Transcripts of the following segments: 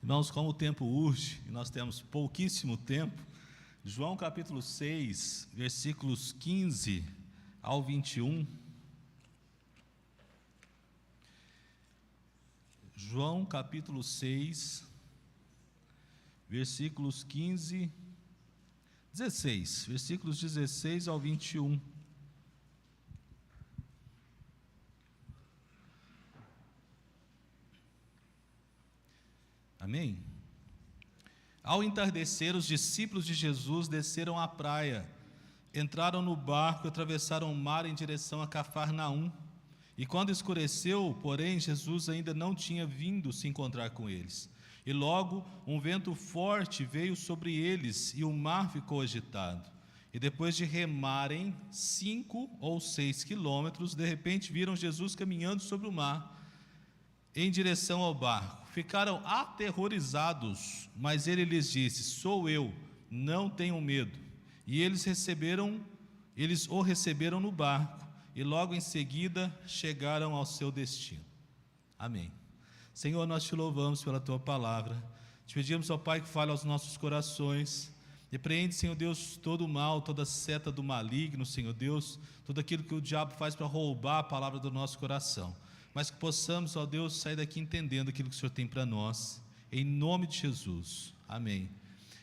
Irmãos, como o tempo urge, e nós temos pouquíssimo tempo, João capítulo 6, versículos 15 ao 21. João capítulo 6, versículos 16, versículos 16 ao 21. Amém? Ao entardecer, os discípulos de Jesus desceram à praia, entraram no barco e atravessaram o mar em direção a Cafarnaum. E quando escureceu, porém, Jesus ainda não tinha vindo se encontrar com eles. E logo um vento forte veio sobre eles e o mar ficou agitado. E depois de remarem 5 ou 6 quilômetros, de repente viram Jesus caminhando sobre o mar em direção ao barco. Ficaram aterrorizados, mas ele lhes disse: sou eu, não tenham medo. E eles o receberam no barco, e logo em seguida chegaram ao seu destino. Amém. Senhor, nós te louvamos pela tua palavra. Te pedimos, ó Pai, que fale aos nossos corações. Repreende, Senhor Deus, todo o mal, toda seta do maligno, Senhor Deus, tudo aquilo que o diabo faz para roubar a palavra do nosso coração. Mas que possamos, ó Deus, sair daqui entendendo aquilo que o Senhor tem para nós, em nome de Jesus, amém.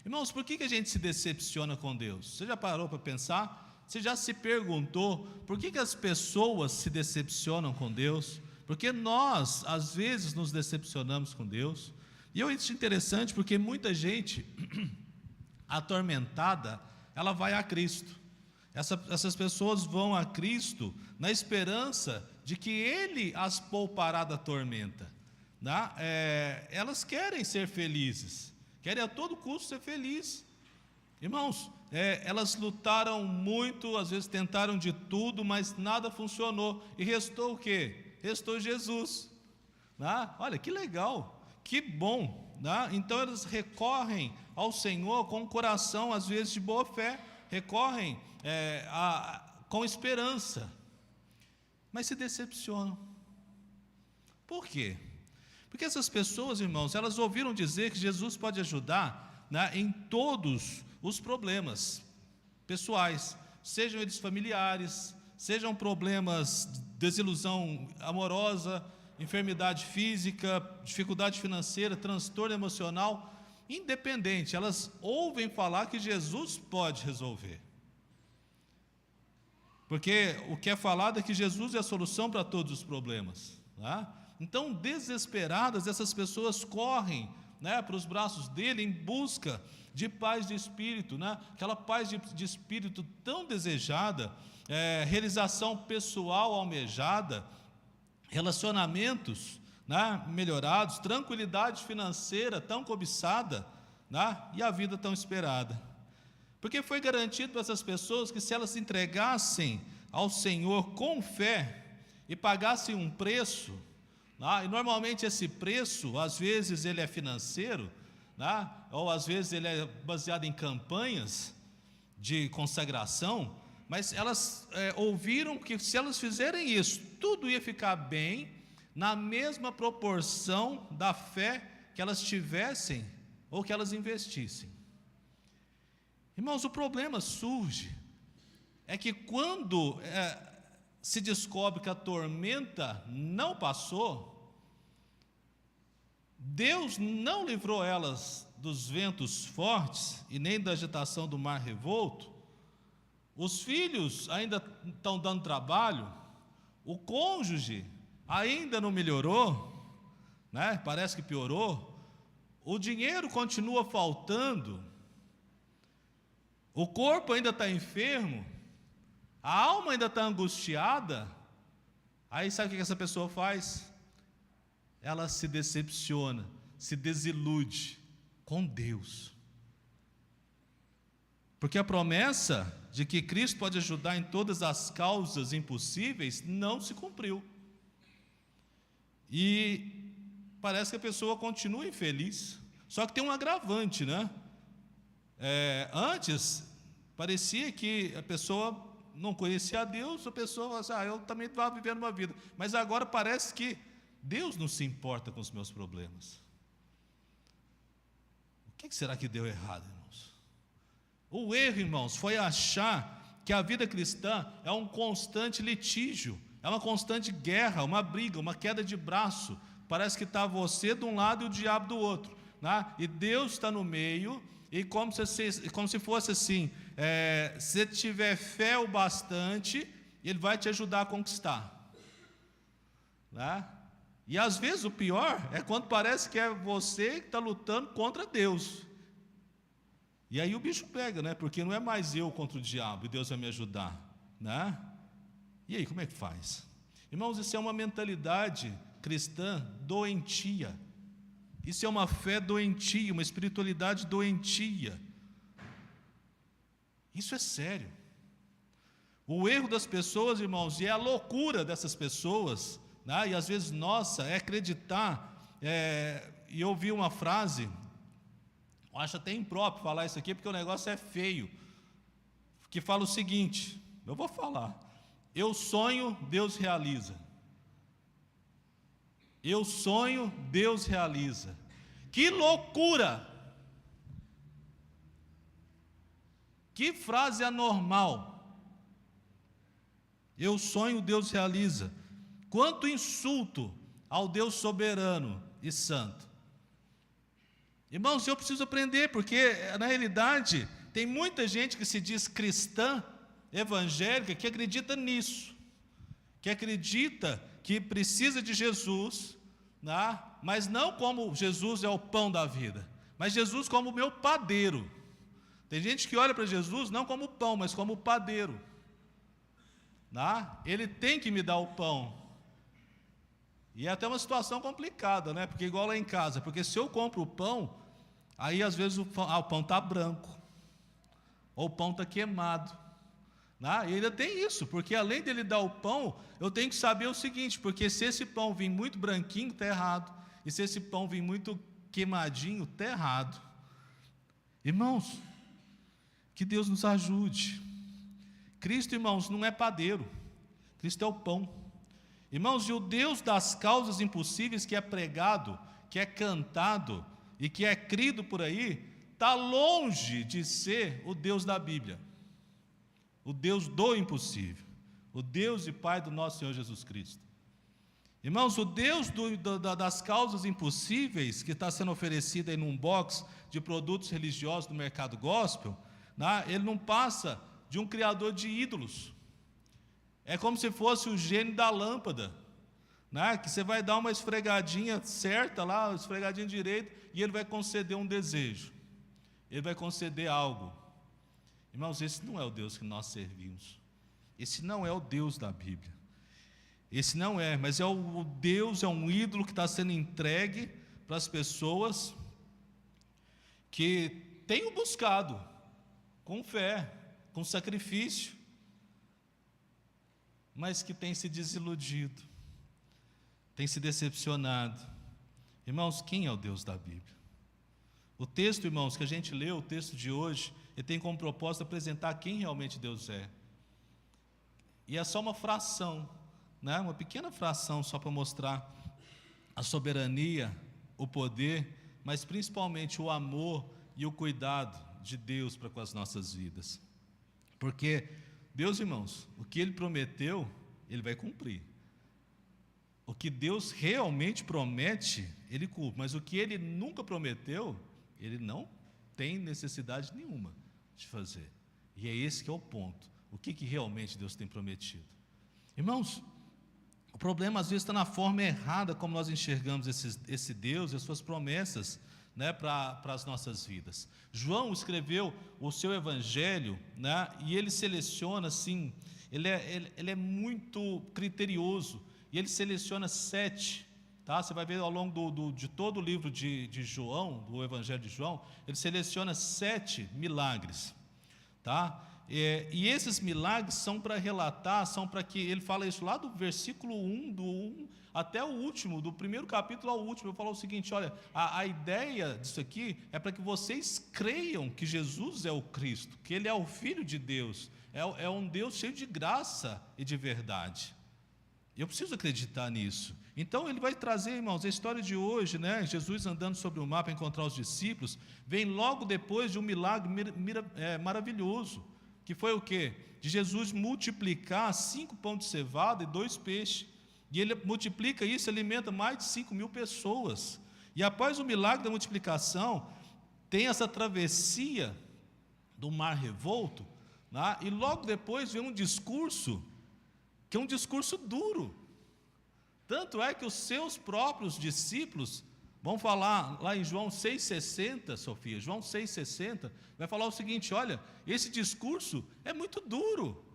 Irmãos, por que a gente se decepciona com Deus? Você já parou para pensar? Você já se perguntou por que as pessoas se decepcionam com Deus? Porque nós, às vezes, nos decepcionamos com Deus. E eu acho interessante porque muita gente atormentada, ela vai a Cristo. Essas pessoas vão a Cristo na esperança de que Ele as poupará da tormenta, né? Elas querem ser felizes, querem a todo custo ser felizes. Irmãos, elas lutaram muito, às vezes tentaram de tudo, mas nada funcionou. E restou o quê? Restou Jesus, né? Olha, que legal, que bom, né? Então elas recorrem ao Senhor com um coração, às vezes, de boa fé, recorrem com esperança, mas se decepcionam. Por quê? Porque essas pessoas, irmãos, elas ouviram dizer que Jesus pode ajudar, né, em todos os problemas pessoais, sejam eles familiares, sejam problemas de desilusão amorosa, enfermidade física, dificuldade financeira, transtorno emocional, independente, elas ouvem falar que Jesus pode resolver. Porque o que é falado é que Jesus é a solução para todos os problemas, né? Então, desesperadas, essas pessoas correm, né, para os braços dele em busca de paz de espírito, né? Aquela paz de espírito tão desejada, realização pessoal almejada, relacionamentos, né, melhorados, tranquilidade financeira tão cobiçada, né, e a vida tão esperada. Porque foi garantido para essas pessoas que se elas se entregassem ao Senhor com fé e pagassem um preço, né, e normalmente esse preço, às vezes ele é financeiro, né, ou às vezes ele é baseado em campanhas de consagração, mas elas ouviram que se elas fizerem isso, tudo ia ficar bem, na mesma proporção da fé que elas tivessem ou que elas investissem. Irmãos, o problema surge é que quando se descobre que a tormenta não passou, Deus não livrou elas dos ventos fortes e nem da agitação do mar revolto, os filhos ainda estão dando trabalho, o cônjuge ainda não melhorou, né? Parece que piorou, o dinheiro continua faltando, o corpo ainda está enfermo, a alma ainda está angustiada. Aí sabe o que essa pessoa faz? Ela se decepciona, se desilude com Deus, porque a promessa de que Cristo pode ajudar em todas as causas impossíveis não se cumpriu, e parece que a pessoa continua infeliz. Só que tem um agravante, né? Antes parecia que a pessoa não conhecia a Deus, a pessoa falava assim, eu também estava vivendo uma vida, mas agora parece que Deus não se importa com os meus problemas. que será que deu errado, irmãos? O erro, irmãos, foi achar que a vida cristã é um constante litígio, é uma constante guerra, uma briga, uma queda de braço. Parece que está você de um lado e o diabo do outro, né? E Deus está no meio, e como se fosse assim, se tiver fé o bastante, Ele vai te ajudar a conquistar, né? E às vezes o pior é quando parece que é você que está lutando contra Deus. E aí o bicho pega, né? Porque não é mais eu contra o diabo e Deus vai me ajudar, né? E aí, como é que faz? Irmãos, isso é uma mentalidade cristã doentia. Isso é uma fé doentia, uma espiritualidade doentia. Isso é sério. O erro das pessoas, irmãos, e a loucura dessas pessoas, né? E às vezes nossa, é acreditar. E eu ouvi uma frase, eu acho até impróprio falar isso aqui, porque o negócio é feio, que fala o seguinte, eu vou falar: eu sonho, Deus realiza. Eu sonho, Deus realiza. Que loucura! Que frase anormal! Eu sonho, Deus realiza. Quanto insulto ao Deus soberano e santo. Irmãos, eu preciso aprender, porque na realidade tem muita gente que se diz cristã, evangélica, que acredita nisso, que acredita que precisa de Jesus, né? Mas não como Jesus é o pão da vida, mas Jesus como o meu padeiro. Tem gente que olha para Jesus não como pão, mas como padeiro, né? Ele tem que me dar o pão. E é até uma situação complicada, né? Porque igual lá em casa, porque se eu compro o pão, aí às vezes o pão está branco, ou o pão está queimado, né? E ainda tem isso, porque além dele dar o pão, eu tenho que saber o seguinte, porque se esse pão vir muito branquinho, está errado, e se esse pão vir muito queimadinho, está errado. Irmãos, que Deus nos ajude. Cristo, irmãos, não é padeiro, Cristo é o pão. Irmãos, e o Deus das causas impossíveis que é pregado, que é cantado e que é crido por aí, está longe de ser o Deus da Bíblia, o Deus do impossível, o Deus e Pai do nosso Senhor Jesus Cristo. Irmãos, o Deus das causas impossíveis que está sendo oferecido aí num box de produtos religiosos do mercado gospel, né, ele não passa de um criador de ídolos. É como se fosse o gênio da lâmpada, né? Que você vai dar uma esfregadinha certa lá, uma esfregadinha direita, e ele vai conceder um desejo, ele vai conceder algo. Irmãos, esse não é o Deus que nós servimos, esse não é o Deus da Bíblia, esse não é, mas é o Deus, é um ídolo que está sendo entregue para as pessoas que têm o buscado com fé, com sacrifício, mas que tem se desiludido, tem se decepcionado. Irmãos, quem é o Deus da Bíblia? O texto, irmãos, que a gente leu, o texto de hoje, ele tem como propósito apresentar quem realmente Deus é. E é só uma fração, né? Uma pequena fração só para mostrar a soberania, o poder, mas principalmente o amor e o cuidado de Deus para com as nossas vidas. Porque Deus, irmãos, o que Ele prometeu, Ele vai cumprir. O que Deus realmente promete, Ele cumpre. Mas o que Ele nunca prometeu, Ele não tem necessidade nenhuma de fazer. E é esse que é o ponto. O que realmente Deus tem prometido? Irmãos, o problema às vezes está na forma errada como nós enxergamos esse Deus e as suas promessas, né, para as nossas vidas. João escreveu o seu evangelho, né, e ele seleciona assim, ele é muito criterioso, e ele seleciona 7, tá? Você vai ver ao longo de todo o livro de João, do evangelho de João, ele seleciona 7 milagres, tá? E esses milagres são para relatar, são para que, ele fala isso lá do versículo 1, do 1 até o último, do primeiro capítulo ao último. Eu falo o seguinte: olha, a ideia disso aqui é para que vocês creiam que Jesus é o Cristo, que Ele é o Filho de Deus, é um Deus cheio de graça e de verdade. Eu preciso acreditar nisso. Então ele vai trazer, irmãos, a história de hoje, né? Jesus andando sobre o mar para encontrar os discípulos, vem logo depois de um milagre maravilhoso, que foi o quê? De Jesus multiplicar 5 pães de cevada e 2 peixes. E ele multiplica isso, alimenta mais de 5.000 pessoas. E após o milagre da multiplicação, tem essa travessia do mar revolto, né? E logo depois vem um discurso, que é um discurso duro. Tanto é que os seus próprios discípulos vão falar lá em João 6,60, Sofia, João 6,60, vai falar o seguinte: olha, esse discurso é muito duro.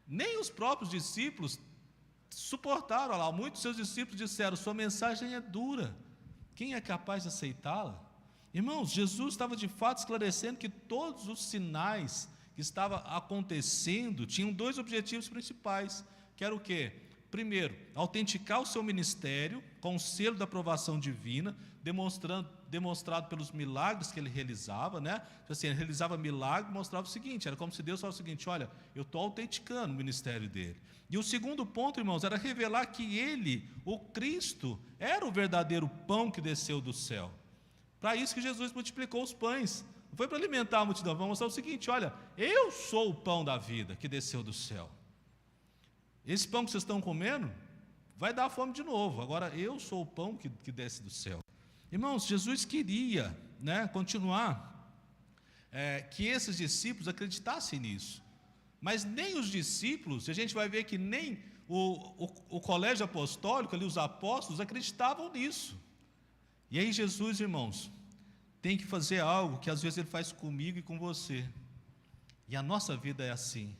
Nem os próprios discípulos suportaram lá. Muitos seus discípulos disseram: sua mensagem é dura, quem é capaz de aceitá-la? Irmãos, Jesus estava de fato esclarecendo que todos os sinais que estavam acontecendo tinham 2 objetivos principais, que era o quê? Primeiro, autenticar o seu ministério com o selo da aprovação divina, demonstrado pelos milagres que ele realizava, né? Assim, ele realizava milagre, mostrava o seguinte, era como se Deus falasse o seguinte: olha, eu estou autenticando o ministério dele. E o segundo ponto, irmãos, era revelar que ele, o Cristo, era o verdadeiro pão que desceu do céu. Para isso que Jesus multiplicou os pães. Não foi para alimentar a multidão, vamos mostrar o seguinte: olha, eu sou o pão da vida que desceu do céu. Esse pão que vocês estão comendo vai dar fome de novo. Agora, eu sou o pão que desce do céu. Irmãos, Jesus queria, né, continuar, que esses discípulos acreditassem nisso. Mas nem os discípulos, a gente vai ver que nem o colégio apostólico, ali, os apóstolos, acreditavam nisso. E aí Jesus, irmãos, tem que fazer algo que às vezes Ele faz comigo e com você. E a nossa vida é assim.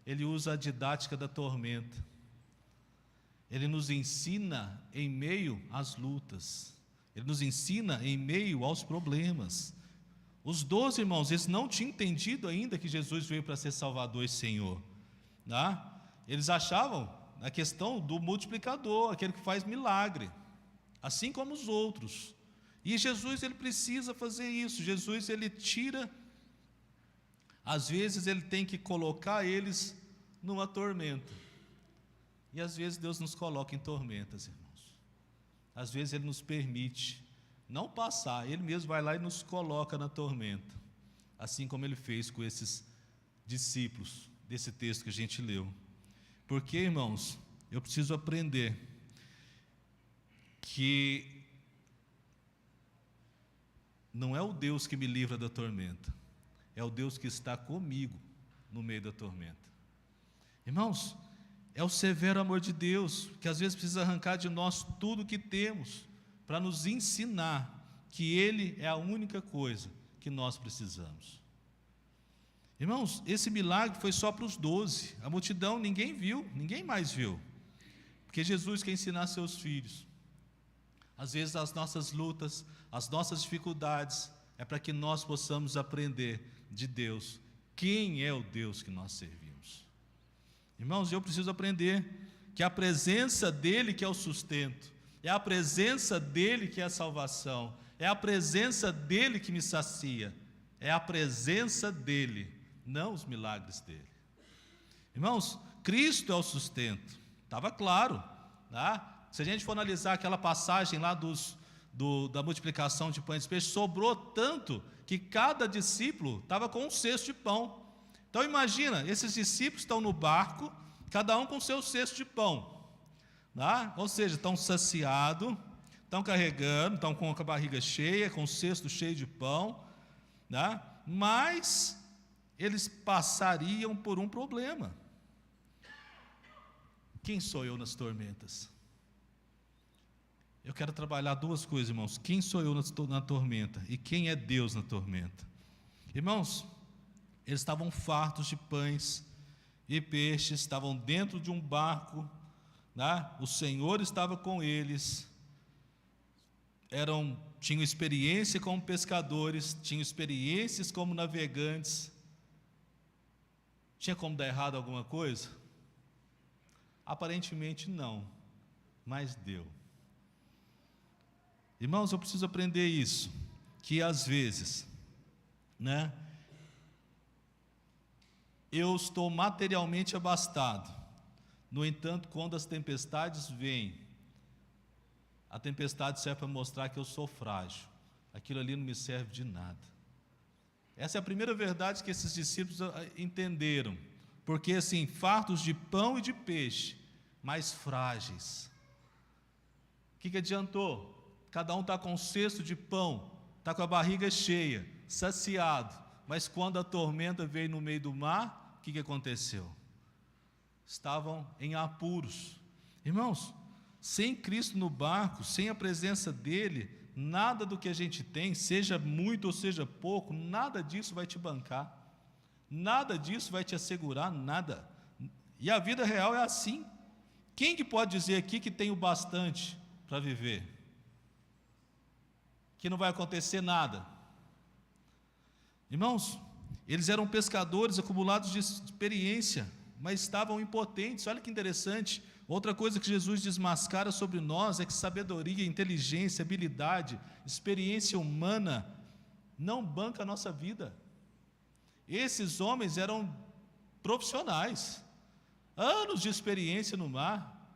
Ele usa a didática da tormenta. Ele nos ensina em meio às lutas. Ele nos ensina em meio aos problemas. Os 12 irmãos, eles não tinham entendido ainda que Jesus veio para ser Salvador e Senhor, né? Eles achavam a questão do multiplicador, aquele que faz milagre, assim como os outros. E Jesus, ele precisa fazer isso. Jesus, ele tira, às vezes ele tem que colocar eles numa tormenta. E às vezes Deus nos coloca em tormentas, irmãos. Às vezes Ele nos permite não passar, Ele mesmo vai lá e nos coloca na tormenta, assim como Ele fez com esses discípulos desse texto que a gente leu. Porque, irmãos, eu preciso aprender que não é o Deus que me livra da tormenta, é o Deus que está comigo no meio da tormenta. Irmãos, é o severo amor de Deus, que às vezes precisa arrancar de nós tudo o que temos, para nos ensinar que Ele é a única coisa que nós precisamos. Irmãos, esse milagre foi só para os 12, a multidão ninguém viu, ninguém mais viu, porque Jesus quer ensinar seus filhos. Às vezes as nossas lutas, as nossas dificuldades, é para que nós possamos aprender de Deus, quem é o Deus que nós servimos. Irmãos, eu preciso aprender que a presença dEle que é o sustento, é a presença dEle que é a salvação, é a presença dEle que me sacia, é a presença dEle, não os milagres dEle. Irmãos, Cristo é o sustento, estava claro, tá? Se a gente for analisar aquela passagem lá da multiplicação de pães e peixes, sobrou tanto que cada discípulo estava com um cesto de pão. Então imagina, esses discípulos estão no barco, cada um com seu cesto de pão, tá? Ou seja, estão saciados, estão carregando, estão com a barriga cheia, com o cesto cheio de pão, tá? Mas eles passariam por um problema. Quem sou eu nas tormentas? Eu quero trabalhar 2 coisas, irmãos. Quem sou eu na tormenta? E quem é Deus na tormenta? Irmãos, eles estavam fartos de pães e peixes, estavam dentro de um barco, né? O Senhor estava com eles, tinham experiência como pescadores, tinham experiências como navegantes. Tinha como dar errado alguma coisa? Aparentemente não, mas deu. Irmãos, eu preciso aprender isso, que às vezes, né, eu estou materialmente abastado, No entanto, quando as tempestades vêm, a tempestade serve para mostrar que eu sou frágil. Aquilo ali não me serve de nada. Essa é a primeira verdade que esses discípulos entenderam. Porque assim, fartos de pão e de peixe, mas frágeis. O que adiantou? Cada um está com um cesto de pão, está com a barriga cheia, saciado. Mas quando a tormenta veio no meio do mar, o que aconteceu? Estavam em apuros. Irmãos, sem Cristo no barco, sem a presença dele, nada do que a gente tem, seja muito ou seja pouco, nada disso vai te bancar. Nada disso vai te assegurar, nada. E a vida real é assim. Quem que pode dizer aqui que tem o bastante para viver? Que não vai acontecer nada. Irmãos, eles eram pescadores acumulados de experiência, mas estavam impotentes. Olha que interessante. Outra coisa que Jesus desmascara sobre nós é que sabedoria, inteligência, habilidade, experiência humana não banca a nossa vida. Esses homens eram profissionais, anos de experiência no mar,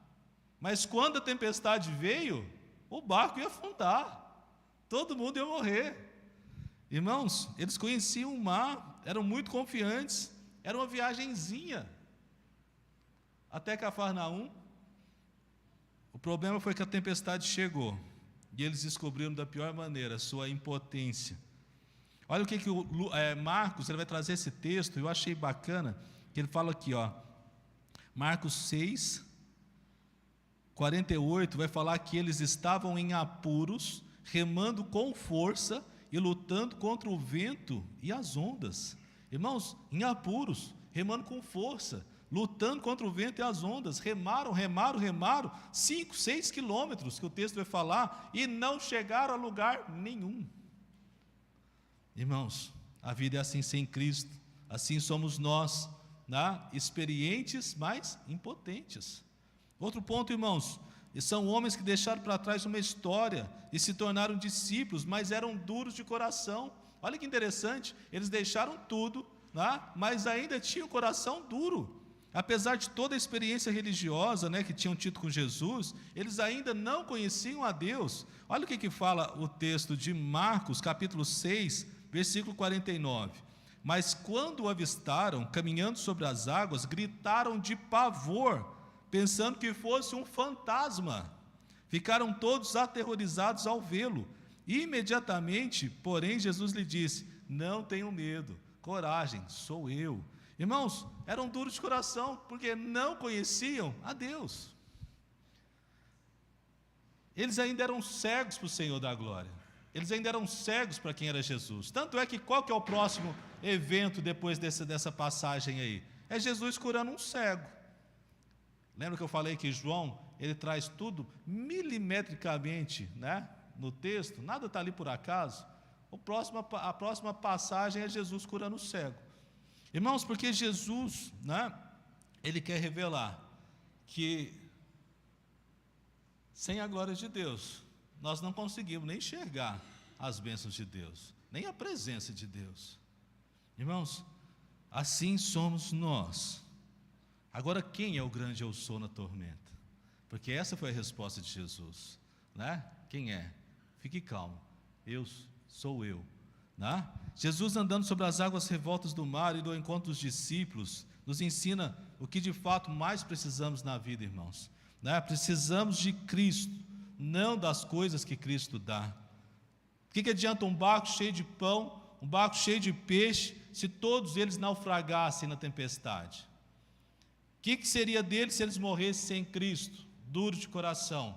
mas quando a tempestade veio, o barco ia afundar, todo mundo ia morrer. Irmãos, eles conheciam o mar, eram muito confiantes, era uma viagenzinha até Cafarnaum. O problema foi que a tempestade chegou e eles descobriram da pior maneira a sua impotência. Olha o que Marcos, ele vai trazer esse texto, eu achei bacana, que ele fala aqui, Marcos 6, 48, vai falar que eles estavam em apuros, remando com força e lutando contra o vento e as ondas. Irmãos, em apuros, remando com força, lutando contra o vento e as ondas, remaram, 5, 6 quilômetros, que o texto vai falar, e não chegaram a lugar nenhum. Irmãos, a vida é assim sem Cristo, assim somos nós, experientes, mas impotentes. Outro ponto, irmãos, são homens que deixaram para trás uma história e se tornaram discípulos, mas eram duros de coração. Olha que interessante, eles deixaram tudo, mas ainda tinham o coração duro. Apesar de toda a experiência religiosa que tinham tido com Jesus, eles ainda não conheciam a Deus. Olha o que fala o texto de Marcos, capítulo 6, versículo 49. Mas quando o avistaram, caminhando sobre as águas, gritaram de pavor, pensando que fosse um fantasma. Ficaram todos aterrorizados ao vê-lo. Imediatamente, porém, Jesus lhe disse: não tenham medo, coragem, sou eu. Irmãos, eram duros de coração, porque não conheciam a Deus. Eles ainda eram cegos para o Senhor da glória. Eles ainda eram cegos para quem era Jesus. Tanto é que qual que é o próximo evento depois dessa passagem aí? É Jesus curando um cego. Lembra que eu falei que João, ele traz tudo milimetricamente, no texto? Nada está ali por acaso. A próxima passagem é Jesus curando o cego. Irmãos, porque Jesus, ele quer revelar que sem a glória de Deus, nós não conseguimos nem enxergar as bênçãos de Deus, nem a presença de Deus. Irmãos, assim somos nós. Agora, quem é o grande eu sou na tormenta? Porque essa foi a resposta de Jesus, Quem é? Fique calmo, sou eu. Jesus, andando sobre as águas revoltas do mar e do encontro dos discípulos, nos ensina o que de fato mais precisamos na vida, irmãos. Precisamos de Cristo, não das coisas que Cristo dá. O que adianta um barco cheio de pão, um barco cheio de peixe, se todos eles naufragassem na tempestade? O que seria deles se eles morressem sem Cristo, duros de coração?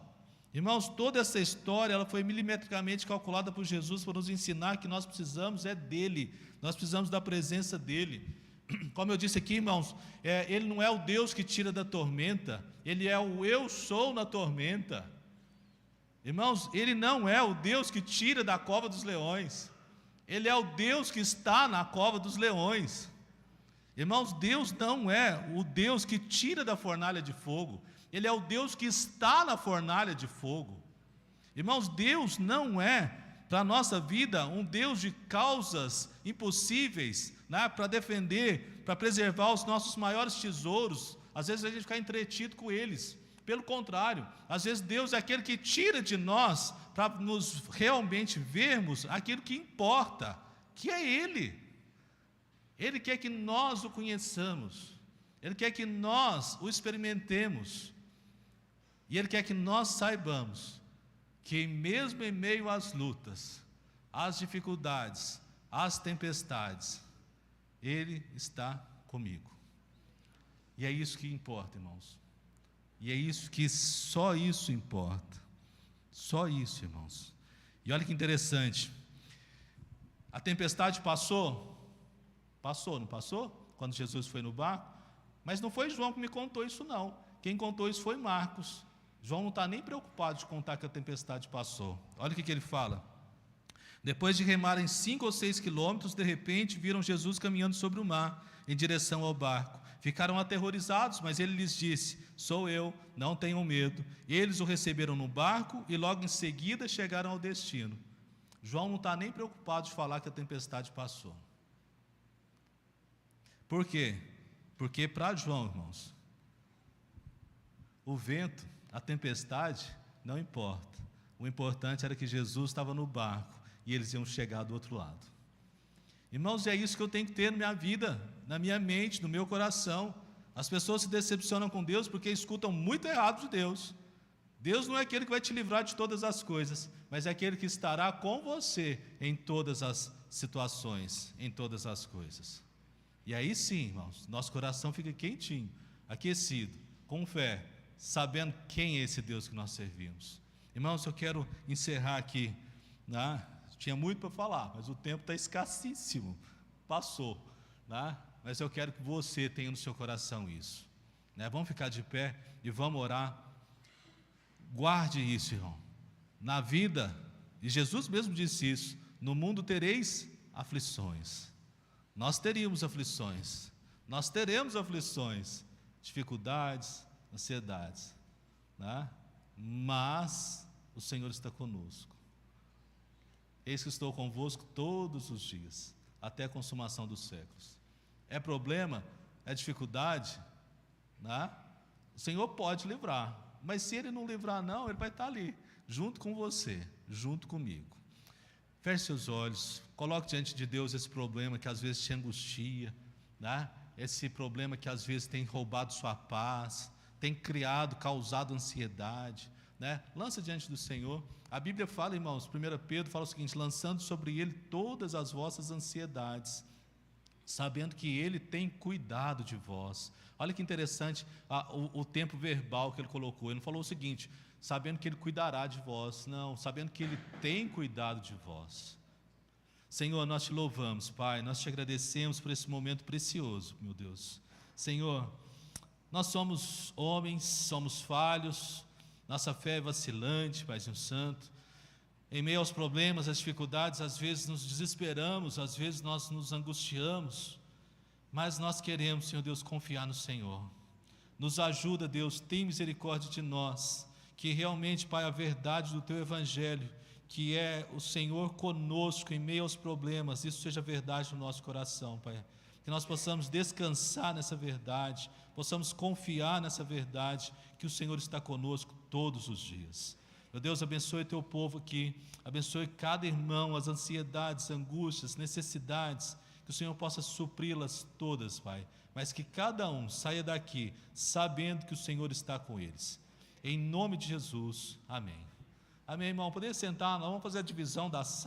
Irmãos, toda essa história ela foi milimetricamente calculada por Jesus para nos ensinar que nós precisamos dele, nós precisamos da presença dele. Como eu disse aqui, irmãos, ele não é o Deus que tira da tormenta, ele é o eu sou na tormenta. Irmãos, ele não é o Deus que tira da cova dos leões, ele é o Deus que está na cova dos leões. Irmãos, Deus não é o Deus que tira da fornalha de fogo, ele é o Deus que está na fornalha de fogo. Irmãos, Deus não é, para a nossa vida, um Deus de causas impossíveis, para defender, para preservar os nossos maiores tesouros, às vezes a gente fica entretido com eles. Pelo contrário, às vezes Deus é aquele que tira de nós para nos realmente vermos aquilo que importa, que é Ele. Ele quer que nós o conheçamos, Ele quer que nós o experimentemos, e Ele quer que nós saibamos que mesmo em meio às lutas, às dificuldades, às tempestades, Ele está comigo. E é isso que importa, irmãos. E é isso que só isso importa. Só isso, irmãos. E olha que interessante. A tempestade passou? Passou, não passou? Quando Jesus foi no barco? Mas não foi João que me contou isso, não. Quem contou isso foi Marcos. João não está nem preocupado de contar que a tempestade passou. Olha o que ele fala. Depois de remarem 5 ou 6 quilômetros, de repente viram Jesus caminhando sobre o mar, em direção ao barco. Ficaram aterrorizados, mas ele lhes disse: sou eu, não tenham medo. Eles o receberam no barco e logo em seguida chegaram ao destino. João não está nem preocupado de falar que a tempestade passou. Por quê? Porque para João, irmãos, o vento, a tempestade, não importa. O importante era que Jesus estava no barco e eles iam chegar do outro lado. Irmãos, é isso que eu tenho que ter na minha vida, na minha mente, no meu coração. As pessoas se decepcionam com Deus porque escutam muito errado de Deus. Deus não é aquele que vai te livrar de todas as coisas, mas é aquele que estará com você em todas as situações, em todas as coisas. E aí sim, irmãos, nosso coração fica quentinho, aquecido, com fé, sabendo quem é esse Deus que nós servimos. Irmãos, eu quero encerrar aqui, né? Tinha muito para falar, mas o tempo está escassíssimo, passou, né? Mas eu quero que você tenha no seu coração isso, né? Vamos ficar de pé e vamos orar. Guarde isso, irmão, na vida, e Jesus mesmo disse isso: no mundo tereis aflições. Nós teríamos aflições, nós teremos aflições, dificuldades, ansiedades, né? Mas o Senhor está conosco. Eis que estou convosco todos os dias, até a consumação dos séculos. É problema, é dificuldade, né? O Senhor pode livrar, mas se Ele não livrar não, Ele vai estar ali, junto com você, junto comigo. Feche seus olhos, coloque diante de Deus esse problema que às vezes te angustia, né? Esse problema que às vezes tem roubado sua paz, tem causado ansiedade, né? Lança diante do Senhor. A Bíblia fala, irmãos, 1 Pedro fala o seguinte: lançando sobre Ele todas as vossas ansiedades, sabendo que Ele tem cuidado de vós. Olha que interessante o tempo verbal que Ele colocou. Ele não falou o seguinte: sabendo que Ele cuidará de vós. Não, sabendo que Ele tem cuidado de vós. Senhor, nós te louvamos, Pai, nós te agradecemos por esse momento precioso, meu Deus. Senhor, nós somos homens, somos falhos, nossa fé é vacilante, Paizinho Santo. Em meio aos problemas, às dificuldades, às vezes nos desesperamos, às vezes nós nos angustiamos, mas nós queremos, Senhor Deus, confiar no Senhor. Nos ajuda, Deus, tem misericórdia de nós, que realmente, Pai, a verdade do Teu Evangelho, que é o Senhor conosco em meio aos problemas, isso seja verdade no nosso coração, Pai. Que nós possamos descansar nessa verdade, possamos confiar nessa verdade, que o Senhor está conosco todos os dias. Meu Deus, abençoe Teu povo aqui, abençoe cada irmão, as ansiedades, angústias, necessidades, que o Senhor possa supri-las todas, Pai, mas que cada um saia daqui sabendo que o Senhor está com eles. Em nome de Jesus, amém. Amém, irmão. Poder sentar, nós vamos fazer a divisão da sala.